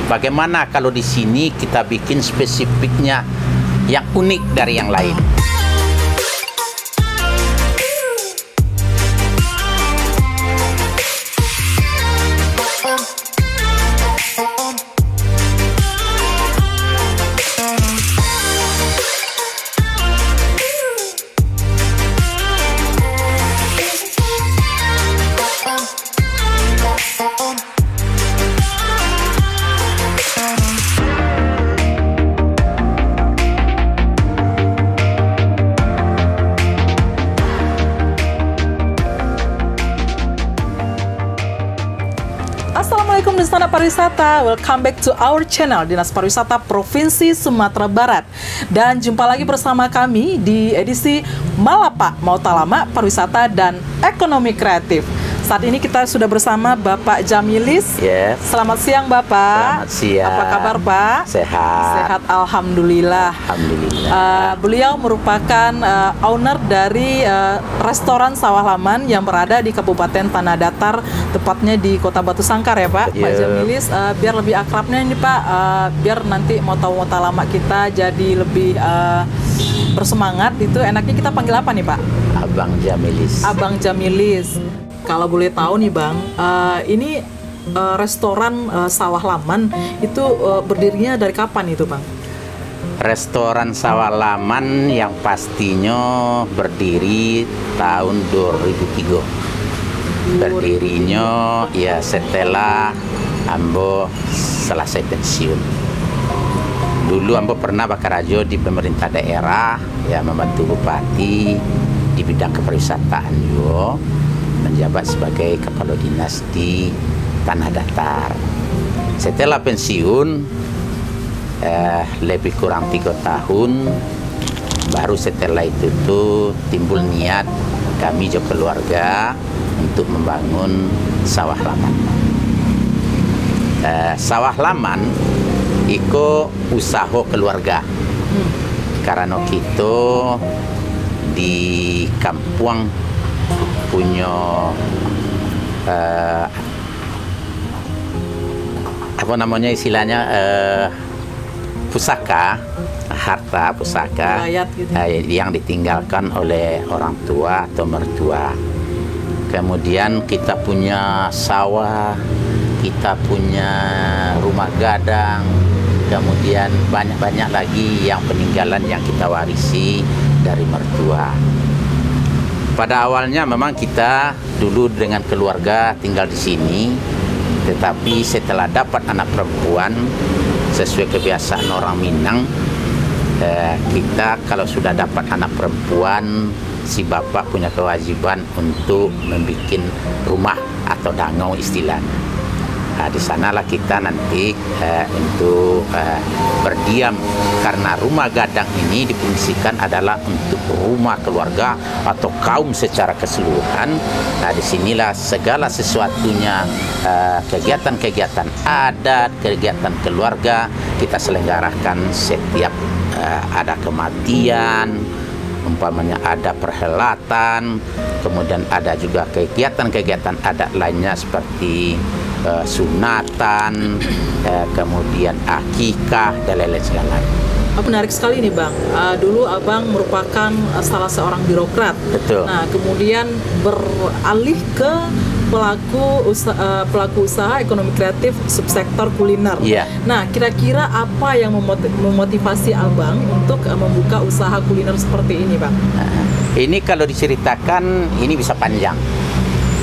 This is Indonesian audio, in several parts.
Bagaimana kalau di sini kita bikin spesifiknya yang unik dari yang lain? Assalamualaikum Dinas Pariwisata, welcome back to our channel Dinas Pariwisata Provinsi Sumatera Barat. Dan jumpa lagi bersama kami di edisi Malapa Mautalama Pariwisata dan Ekonomi Kreatif. Saat ini kita sudah bersama Bapak Jamilis. Yes. Selamat siang Bapak. Selamat siang. Apa kabar Pak? Sehat. Sehat, Alhamdulillah. Alhamdulillah. Beliau merupakan owner dari restoran Sawah Laman yang berada di Kabupaten Tanah Datar, tepatnya di Kota Batu Sangkar ya Pak. Pak Jamilis, biar lebih akrabnya ini Pak, biar nanti Mautalama kita jadi lebih bersemangat, itu enaknya kita panggil apa nih Pak? Abang Jamilis. Abang Jamilis. Kalau boleh tahu nih Bang, ini restoran Sawah Laman itu berdirinya dari kapan itu Bang? Restoran Sawah Laman yang pastinya berdiri tahun 2003. Berdirinya ya setelah Ambo selesai pensiun. Dulu Ambo pernah bakarajo di pemerintah daerah, ya membantu bupati di bidang kepariwisataan juga, menjabat sebagai kepala dinas di Tanah Datar. Setelah pensiun lebih kurang 3 tahun, baru setelah itu tuh timbul niat kami juga keluarga untuk membangun Sawah Laman. Sawah Laman itu usaha keluarga, karena kita di kampung punya apa namanya istilahnya pusaka, harta pusaka gitu. Yang ditinggalkan oleh orang tua atau mertua. Kemudian kita punya sawah, kita punya rumah gadang, kemudian banyak-banyak lagi yang peninggalan yang kita warisi dari mertua. Pada awalnya memang kita dulu dengan keluarga tinggal di sini, tetapi setelah dapat anak perempuan sesuai kebiasaan orang Minang, kita kalau sudah dapat anak perempuan, si bapak punya kewajiban untuk membuat rumah atau dangau istilahnya. Di sanalah kita nanti untuk berdiam, karena rumah gadang ini difungsikan adalah untuk rumah keluarga atau kaum secara keseluruhan. Disinilah segala sesuatunya, kegiatan-kegiatan adat, kegiatan keluarga kita selenggarakan setiap ada kematian, umpamanya ada perhelatan, kemudian ada juga kegiatan-kegiatan adat lainnya seperti sunatan, kemudian akikah dan lain-lain segala. Menarik sekali nih Bang. Dulu Abang merupakan salah seorang birokrat. Betul. Nah, kemudian beralih ke pelaku usaha ekonomi kreatif subsektor kuliner. Iya. Nah, kira-kira apa yang memotivasi Abang untuk membuka usaha kuliner seperti ini, Bang? Ini kalau diceritakan ini bisa panjang.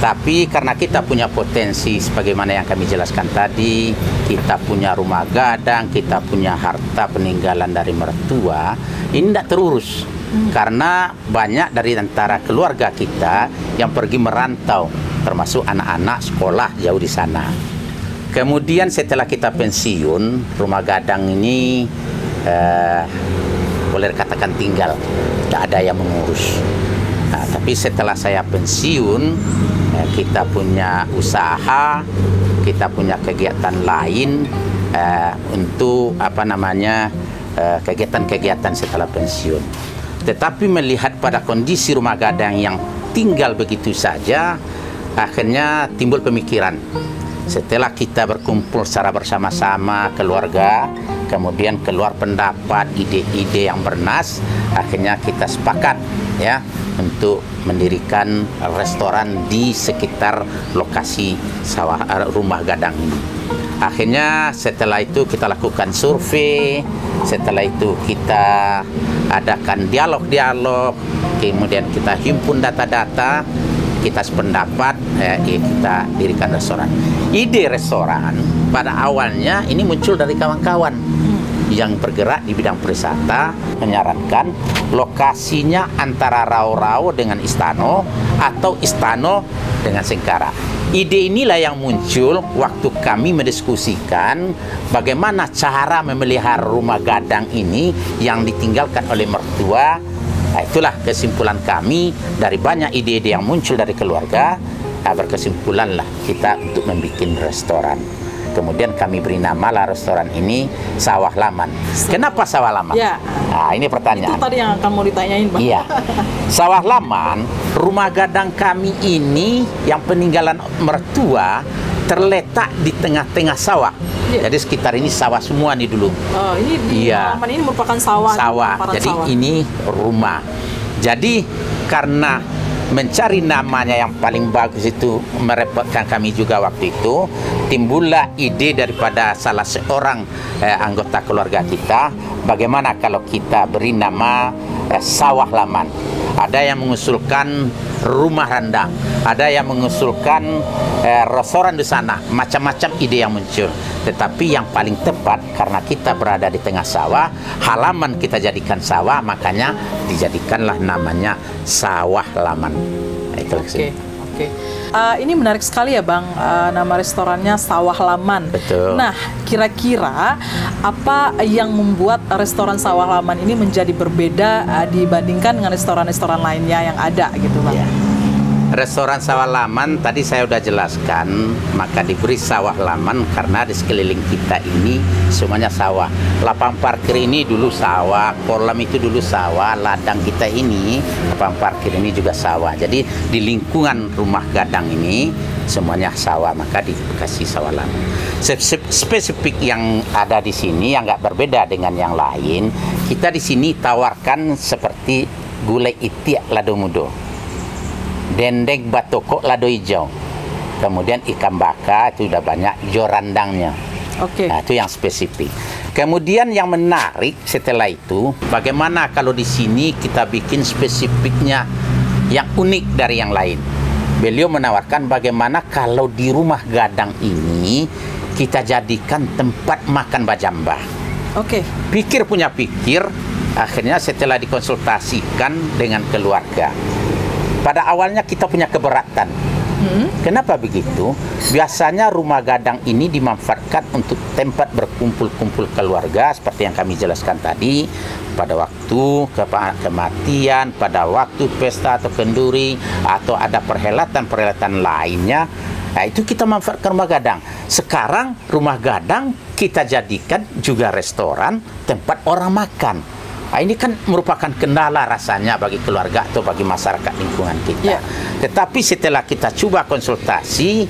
Tapi karena kita punya potensi sebagaimana yang kami jelaskan tadi, kita punya rumah gadang, kita punya harta peninggalan dari mertua, ini tidak terurus. Karena banyak dari antara keluarga kita yang pergi merantau, termasuk anak-anak sekolah jauh di sana. Kemudian setelah kita pensiun, rumah gadang ini boleh dikatakan tinggal, tidak ada yang mengurus. Nah, tapi setelah saya pensiun, kita punya usaha, kita punya kegiatan lain untuk kegiatan-kegiatan setelah pensiun. Tetapi melihat pada kondisi rumah gadang yang tinggal begitu saja, akhirnya timbul pemikiran Setelah kita berkumpul secara bersama-sama keluarga, kemudian keluar pendapat, ide-ide yang bernas, akhirnya kita sepakat ya untuk mendirikan restoran di sekitar lokasi rumah gadang ini. Akhirnya setelah itu kita lakukan survei, setelah itu kita adakan dialog-dialog, kemudian kita himpun data-data, kita sependapat, kita dirikan restoran. Ide restoran pada awalnya ini muncul dari kawan-kawan yang bergerak di bidang pariwisata, menyarankan lokasinya antara Rau-Rau dengan Istana atau Istana dengan Sengkara. Ide inilah yang muncul waktu kami mendiskusikan bagaimana cara memelihara rumah gadang ini yang ditinggalkan oleh mertua. Nah, itulah kesimpulan kami dari banyak ide-ide yang muncul dari keluarga. Nah, berkesimpulanlah kita untuk membuat restoran. Kemudian kami beri nama lah restoran ini Sawah Laman. Kenapa Sawah Laman? Ya. Nah, ini pertanyaan. Itu tadi yang akan mau ditanyain, Bang. Iya. Sawah Laman, rumah gadang kami ini yang peninggalan mertua terletak di tengah-tengah sawah. Ya. Jadi sekitar ini sawah semua nih dulu. Oh, ini di halaman ini merupakan sawah. Jadi sawah. ini rumah. Jadi karena mencari namanya yang paling bagus itu merepotkan kami juga waktu itu, timbullah ide daripada salah seorang anggota keluarga kita, bagaimana kalau kita beri nama Sawah Laman. Ada yang mengusulkan rumah randang, ada yang mengusulkan restoran di sana, macam-macam ide yang muncul. Tetapi yang paling tepat karena kita berada di tengah sawah, halaman kita jadikan sawah, makanya dijadikanlah namanya Sawah Laman. Nah, itulah Oke. Ini menarik sekali ya, Bang, nama restorannya Sawah Laman. Betul. Nah, kira-kira apa yang membuat restoran Sawah Laman ini menjadi berbeda dibandingkan dengan restoran-restoran lainnya yang ada gitu, Bang? Ya. Restoran Sawah Laman tadi saya sudah jelaskan, maka diberi Sawah Laman karena di sekeliling kita ini semuanya sawah. Lapang parkir ini dulu sawah, kolam itu dulu sawah, ladang kita ini, lapang parkir ini juga sawah. Jadi di lingkungan rumah gadang ini semuanya sawah, maka dikasih Sawah Laman. Spesifik yang ada di sini yang nggak berbeda dengan yang lain, kita di sini tawarkan seperti gulai itiak lado mudo, dendeng batokok lado hijau, kemudian ikan baka itu udah banyak jorandangnya. Oke. Nah, itu yang spesifik. Kemudian yang menarik setelah itu, bagaimana kalau di sini kita bikin spesifiknya yang unik dari yang lain. Beliau menawarkan bagaimana kalau di rumah gadang ini kita jadikan tempat makan bajamba. Oke. Pikir punya pikir, akhirnya setelah dikonsultasikan dengan keluarga, pada awalnya kita punya keberatan. Kenapa begitu? Biasanya rumah gadang ini dimanfaatkan untuk tempat berkumpul-kumpul keluarga seperti yang kami jelaskan tadi, pada waktu kematian, pada waktu pesta atau kenduri, atau ada perhelatan-perhelatan lainnya. Nah, itu kita manfaatkan rumah gadang. Sekarang rumah gadang kita jadikan juga restoran, tempat orang makan. Nah, ini kan merupakan kendala rasanya bagi keluarga atau bagi masyarakat lingkungan kita. Tetapi setelah kita coba konsultasi,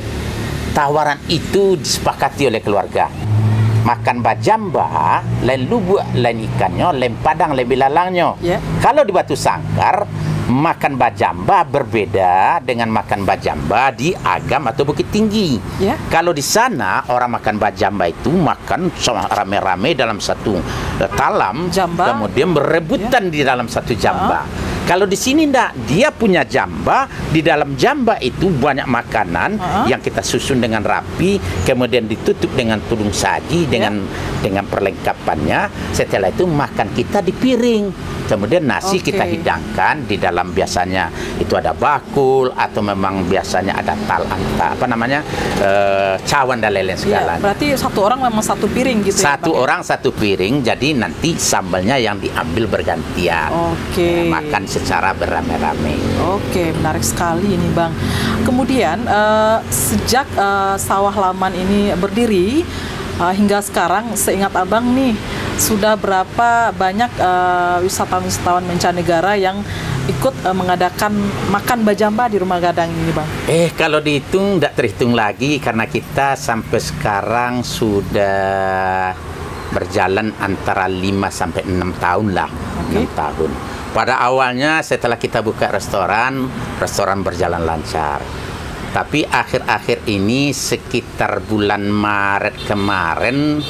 tawaran itu disepakati oleh keluarga. Makan bajamba, lain lubuk, lain ikannya, lain padang, lain bilalangnya. Kalau di Batu Sangkar, makan bajamba berbeda dengan makan bajamba di Agam atau Bukit Tinggi. Kalau di sana orang makan bajamba itu makan rame-rame dalam satu talam, kemudian berebutan di dalam satu jamba. Kalau di sini enggak, dia punya jamba, di dalam jamba itu banyak makanan yang kita susun dengan rapi, kemudian ditutup dengan tudung saji dengan perlengkapannya. Setelah itu makan kita di piring. Kemudian nasi kita hidangkan di dalam, biasanya itu ada bakul atau memang biasanya ada cawan dan lain-lain segala. Berarti satu orang memang satu piring gitu. Satu orang satu piring, jadi nanti sambalnya yang diambil bergantian. Makan secara beramai-ramai. Menarik sekali ini, Bang. Kemudian sejak Sawah Laman ini berdiri hingga sekarang, seingat Abang nih, sudah berapa banyak wisatawan-wisatawan mancanegara yang ikut mengadakan makan bajamba di Rumah Gadang ini, Bang? Kalau dihitung tidak terhitung lagi karena kita sampai sekarang sudah berjalan antara 5 sampai 6 tahun lah. 6 tahun. Pada awalnya setelah kita buka restoran berjalan lancar. Tapi akhir-akhir ini sekitar bulan Maret kemarin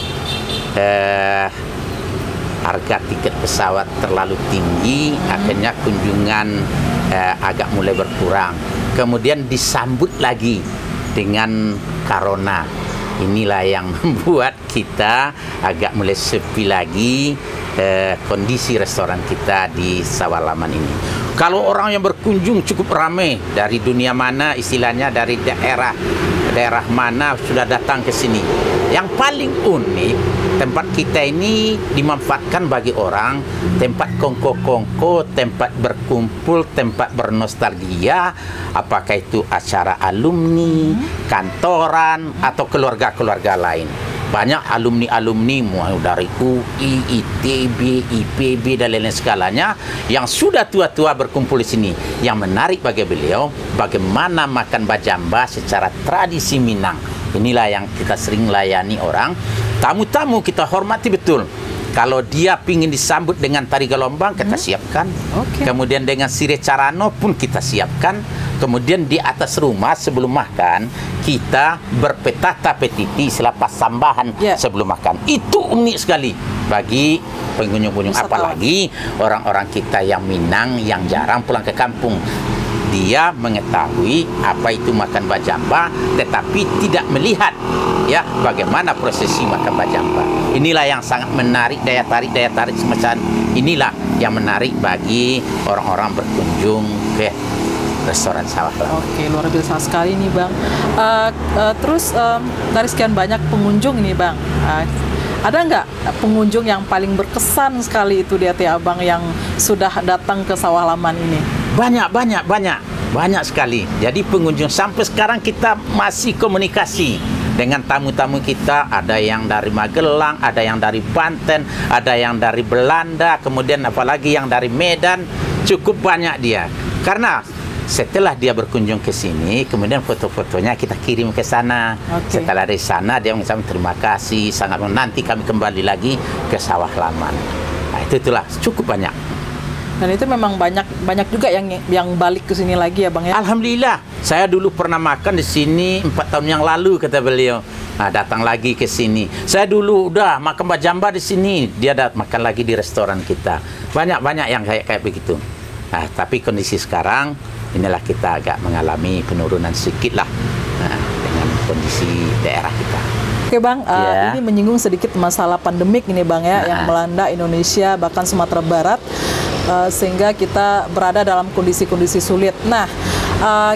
harga tiket pesawat terlalu tinggi, akhirnya kunjungan agak mulai berkurang. Kemudian disambut lagi dengan corona. Inilah yang membuat kita agak mulai sepi lagi kondisi restoran kita di Sawah Laman ini. Kalau orang yang berkunjung cukup ramai dari dunia mana, istilahnya dari daerah mana sudah datang ke sini. Yang paling unik, tempat kita ini dimanfaatkan bagi orang, tempat kongko-kongko, tempat berkumpul, tempat bernostalgia, apakah itu acara alumni, kantoran, atau keluarga-keluarga lain. Banyak alumni-alumni mulai dari UI, ITB, IPB, dan lain-lain segalanya yang sudah tua-tua berkumpul di sini. Yang menarik bagi beliau, bagaimana makan bajamba secara tradisi Minang. Inilah yang kita sering layani orang. Tamu-tamu kita hormati betul. Kalau dia ingin disambut dengan tari gelombang, kita siapkan. Kemudian dengan sire carano pun kita siapkan. Kemudian di atas rumah sebelum makan, kita berpetata petiti selepas sambahan sebelum makan. Itu unik sekali bagi pengunjung-pengunjung. Apalagi orang-orang kita yang Minang, yang jarang pulang ke kampung. Dia mengetahui apa itu makan bajamba, tetapi tidak melihat bagaimana prosesi makan bajamba. Inilah yang sangat menarik, daya tarik semacam inilah yang menarik bagi orang-orang berkunjung ke restoran Sawah Laman. Oke, luar biasa sekali nih, Bang. Terus dari sekian banyak pengunjung ini, Bang, ada nggak pengunjung yang paling berkesan sekali itu di hati Abang yang sudah datang ke Sawah Laman ini? Banyak sekali. Jadi pengunjung sampai sekarang kita masih komunikasi dengan tamu-tamu kita. Ada yang dari Magelang, ada yang dari Banten, ada yang dari Belanda, kemudian apalagi yang dari Medan. Cukup banyak dia. Karena setelah dia berkunjung ke sini, kemudian foto-fotonya kita kirim ke sana. Setelah dari sana dia mengucapkan terima kasih, sangat nanti kami kembali lagi ke Sawah Laman. Nah, itulah cukup banyak. Dan itu memang banyak juga yang balik ke sini lagi ya, Bang, ya. Alhamdulillah. Saya dulu pernah makan di sini 4 tahun yang lalu, kata beliau. Nah, datang lagi ke sini. Saya dulu udah makan bajamba di sini, dia makan lagi di restoran kita. Banyak yang kayak begitu. Nah, tapi kondisi sekarang inilah kita agak mengalami penurunan sedikit lah dengan kondisi daerah kita. Oke, Bang, ini menyinggung sedikit masalah pandemik ini, Bang, ya, yang melanda Indonesia bahkan Sumatera Barat, sehingga kita berada dalam kondisi-kondisi sulit. Nah,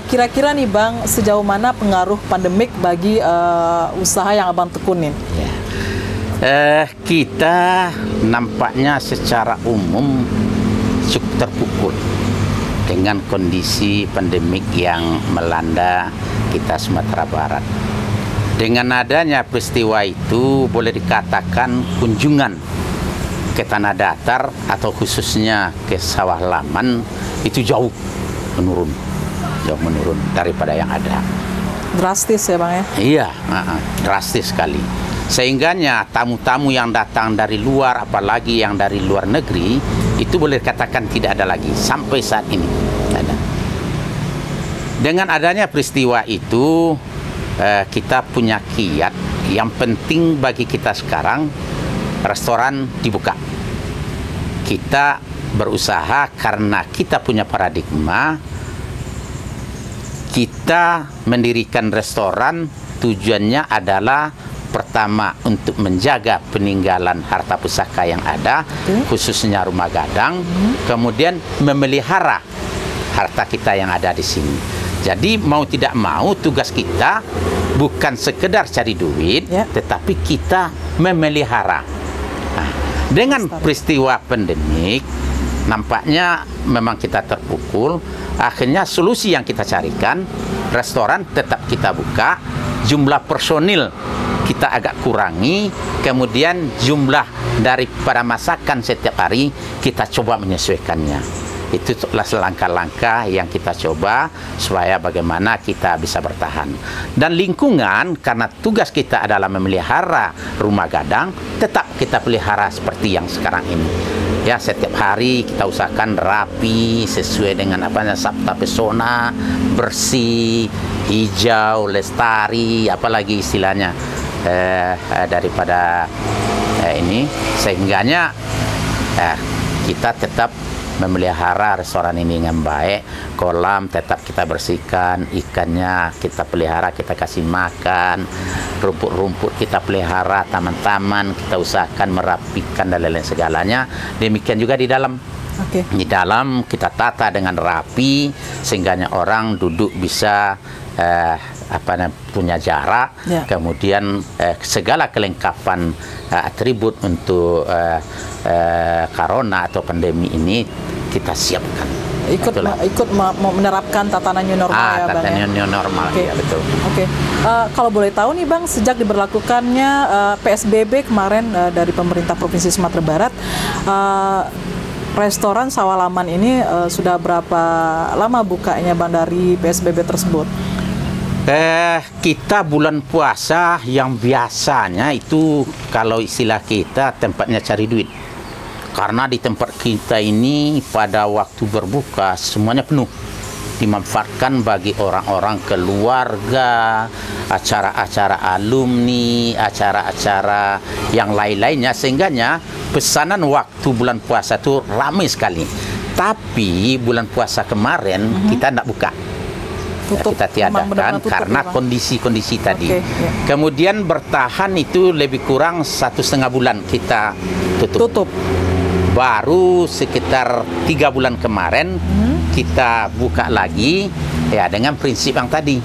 kira-kira nih, Bang, sejauh mana pengaruh pandemik bagi usaha yang Abang tekunin? Kita nampaknya secara umum cukup terpukul dengan kondisi pandemik yang melanda kita Sumatera Barat. Dengan adanya peristiwa itu, boleh dikatakan kunjungan ke tanah datar atau khususnya ke Sawah Laman itu jauh menurun daripada yang ada. Drastis ya, Bang, ya? Iya, drastis sekali. Sehingganya tamu-tamu yang datang dari luar, apalagi yang dari luar negeri, itu boleh dikatakan tidak ada lagi sampai saat ini. Ada. Dengan adanya peristiwa itu, kita punya kiat yang penting bagi kita sekarang, restoran dibuka. Kita berusaha karena kita punya paradigma, kita mendirikan restoran tujuannya adalah pertama untuk menjaga peninggalan harta pusaka yang ada, khususnya Rumah Gadang, kemudian memelihara harta kita yang ada di sini. Jadi mau tidak mau tugas kita bukan sekedar cari duit, tetapi kita memelihara. Nah, dengan peristiwa pandemik, nampaknya memang kita terpukul. Akhirnya solusi yang kita carikan, restoran tetap kita buka, jumlah personil kita agak kurangi, kemudian jumlah daripada masakan setiap hari kita coba menyesuaikannya. Itulah langkah-langkah yang kita coba supaya bagaimana kita bisa bertahan. Dan lingkungan, karena tugas kita adalah memelihara rumah gadang, tetap kita pelihara seperti yang sekarang ini. Ya, setiap hari kita usahakan rapi sesuai dengan sabta pesona, bersih, hijau, lestari, apalagi istilahnya daripada ini, sehingganya kita tetap memelihara restoran ini dengan baik. Kolam tetap kita bersihkan, ikannya kita pelihara, kita kasih makan, rumput-rumput kita pelihara, taman-taman kita usahakan merapikan dan lain-lain segalanya. Demikian juga di dalam. Di dalam kita tata dengan rapi sehingga orang duduk bisa punya jarak, kemudian segala kelengkapan atribut untuk corona atau pandemi ini kita siapkan. Ikut menerapkan tatanan new normal ya Bang. Tatanan new normal ya, betul. Kalau boleh tahu nih Bang, sejak diberlakukannya PSBB kemarin dari pemerintah Provinsi Sumatera Barat, restoran Sawah Laman ini sudah berapa lama bukanya Bang dari PSBB tersebut? Kita bulan puasa yang biasanya itu kalau istilah kita tempatnya cari duit. Karena di tempat kita ini pada waktu berbuka semuanya penuh. Dimanfaatkan bagi orang-orang keluarga, acara-acara alumni, acara-acara yang lain-lainnya, sehingganya pesanan waktu bulan puasa itu ramai sekali. Tapi bulan puasa kemarin kita tidak buka. Kita tiadakan karena kondisi-kondisi tadi. Kemudian bertahan itu lebih kurang 1,5 bulan kita tutup. Baru sekitar 3 bulan kemarin kita buka lagi ya dengan prinsip yang tadi.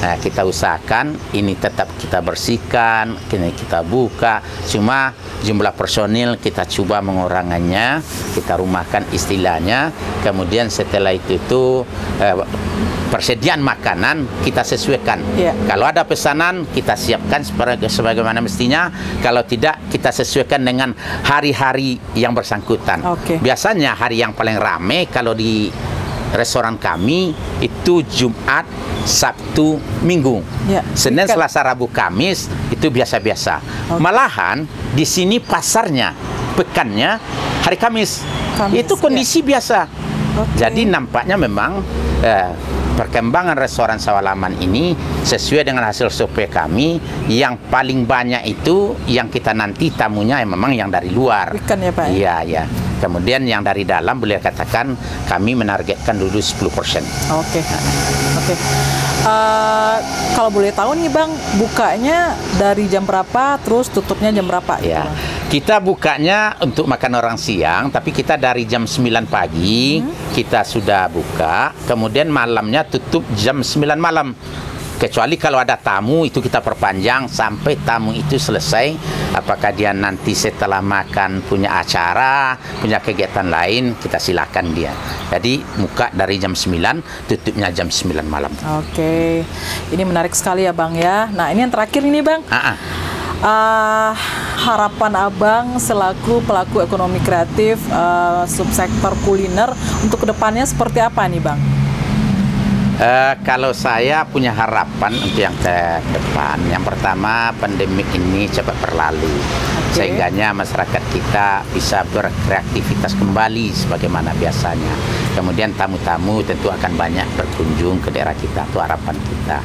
Kita usahakan ini tetap kita bersihkan, ini kita buka. Cuma jumlah personil kita coba mengurangannya, kita rumahkan istilahnya. Kemudian setelah itu persediaan makanan kita sesuaikan. Kalau ada pesanan kita siapkan sebagaimana mestinya. Kalau tidak kita sesuaikan dengan hari-hari yang bersangkutan. Biasanya hari yang paling ramai kalau di restoran kami itu Jumat, Sabtu, Minggu. Senin, Selasa, Rabu, Kamis itu biasa-biasa. Malahan di sini pasarnya, pekannya hari Kamis. Itu kondisi biasa. Jadi nampaknya memang perkembangan restoran Sawah Laman ini sesuai dengan hasil survei kami, yang paling banyak itu yang kita nanti tamunya memang yang dari luar. Ikan ya Pak? Iya. Kemudian yang dari dalam boleh katakan kami menargetkan dulu 10%. Kalau boleh tahu nih Bang, bukanya dari jam berapa, terus tutupnya jam berapa? Ya, kita bukanya untuk makan orang siang, tapi kita dari jam 9 pagi kita sudah buka, kemudian malamnya tutup jam 9 malam. Kecuali kalau ada tamu itu kita perpanjang sampai tamu itu selesai. Apakah dia nanti setelah makan punya acara, punya kegiatan lain, kita silakan dia. Jadi buka dari jam 9, tutupnya jam 9 malam. Ini menarik sekali ya Bang ya. Nah ini yang terakhir ini Bang. Harapan Abang selaku pelaku ekonomi kreatif subsektor kuliner untuk kedepannya seperti apa nih Bang? Kalau saya punya harapan untuk yang ke depan, yang pertama pandemi ini cepat berlalu, sehingganya masyarakat kita bisa berkreativitas kembali sebagaimana biasanya. Kemudian tamu-tamu tentu akan banyak berkunjung ke daerah kita, itu harapan kita.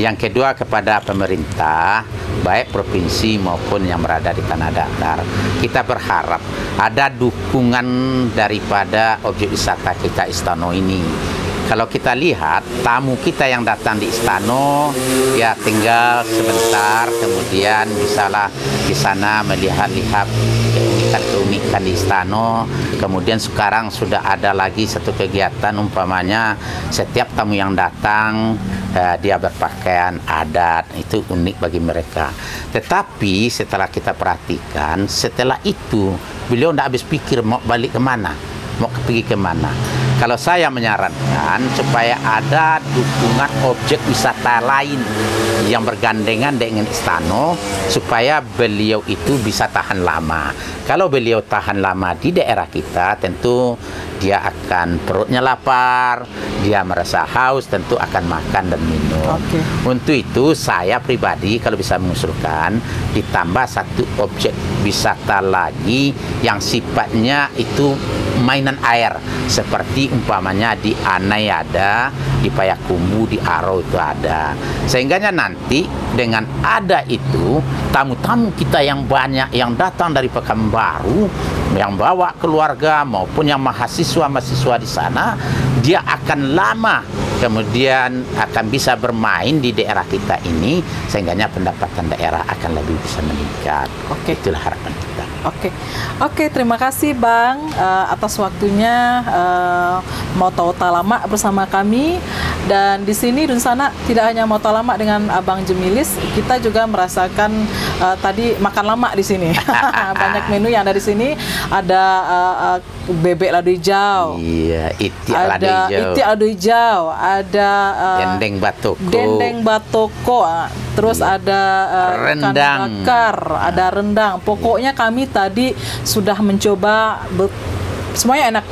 Yang kedua kepada pemerintah, baik provinsi maupun yang berada di tanah datar, kita berharap ada dukungan daripada objek wisata kita Istana ini. Kalau kita lihat tamu kita yang datang di Istana, ya tinggal sebentar, kemudian bisalah di sana melihat-lihat keunikan di Istana. Kemudian sekarang sudah ada lagi satu kegiatan, umpamanya setiap tamu yang datang dia berpakaian adat, itu unik bagi mereka. Tetapi setelah kita perhatikan, setelah itu beliau tidak habis pikir mau balik kemana, mau pergi kemana. Kalau saya menyarankan supaya ada dukungan objek wisata lain yang bergandengan dengan istana supaya beliau itu bisa tahan lama. Kalau beliau tahan lama di daerah kita, tentu dia akan perutnya lapar, dia merasa haus, tentu akan makan dan minum. Untuk itu saya pribadi kalau bisa mengusulkan ditambah satu objek wisata lagi yang sifatnya itu mainan air, seperti umpamanya di Anai ada, di Payakumbuh, di Aro itu ada. Sehingganya nanti dengan ada itu, tamu-tamu kita yang banyak yang datang dari Pekanbaru, yang bawa keluarga maupun yang mahasiswa-mahasiswa di sana, dia akan lama kemudian akan bisa bermain di daerah kita ini, sehingganya pendapatan daerah akan lebih bisa meningkat. Itulah harapan kita. Oke, terima kasih Bang atas waktunya mau tahu lama bersama kami. Dan di sini Dunsana tidak hanya mau tahu lama dengan Abang Jemilis, kita juga merasakan tadi makan lama di sini. Banyak menu yang ada di sini. Ada bebek lado hijau. Iya, itik lado hijau. Ada dendeng batoko. Terus ada rendang. Bakar, ada rendang. Pokoknya kami tadi sudah mencoba semuanya enak.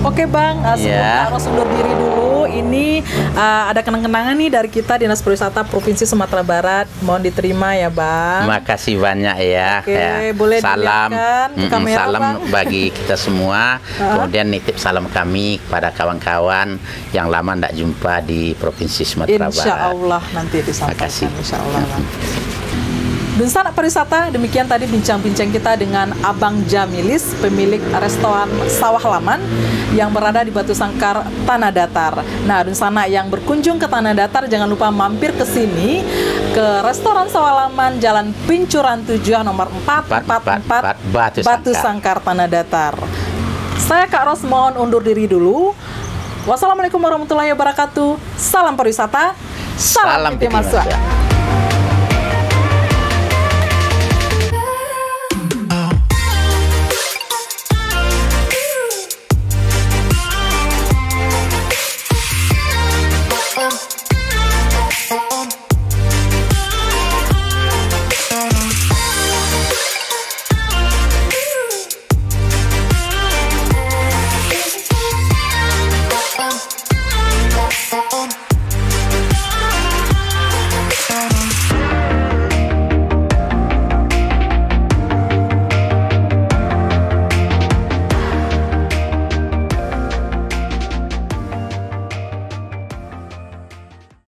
Oke Bang, sebelum harus undur diri dulu, ini ada kenang-kenangan nih dari kita Dinas Pariwisata Provinsi Sumatera Barat. Mohon diterima ya Bang. Makasih banyak ya. Oke, boleh dilihatkan ke kamera, salam Bang. bagi kita semua. Kemudian nitip salam kami kepada kawan-kawan yang lama tidak jumpa di Provinsi Sumatera Barat. Insya Allah nanti disampaikan. Insya Allah. Dunsana Pariwisata, demikian tadi bincang-bincang kita dengan Abang Jamilis, pemilik restoran Sawah Laman yang berada di Batu Sangkar, Tanah Datar. Nah, Dunsana yang berkunjung ke Tanah Datar, jangan lupa mampir ke sini, ke restoran Sawah Laman, Jalan Pincuran 7, nomor 444, Batu Sangkar, Tanah Datar. Saya Kak Ros mohon undur diri dulu. Wassalamualaikum warahmatullahi wabarakatuh. Salam pariwisata, salam Piti Masua.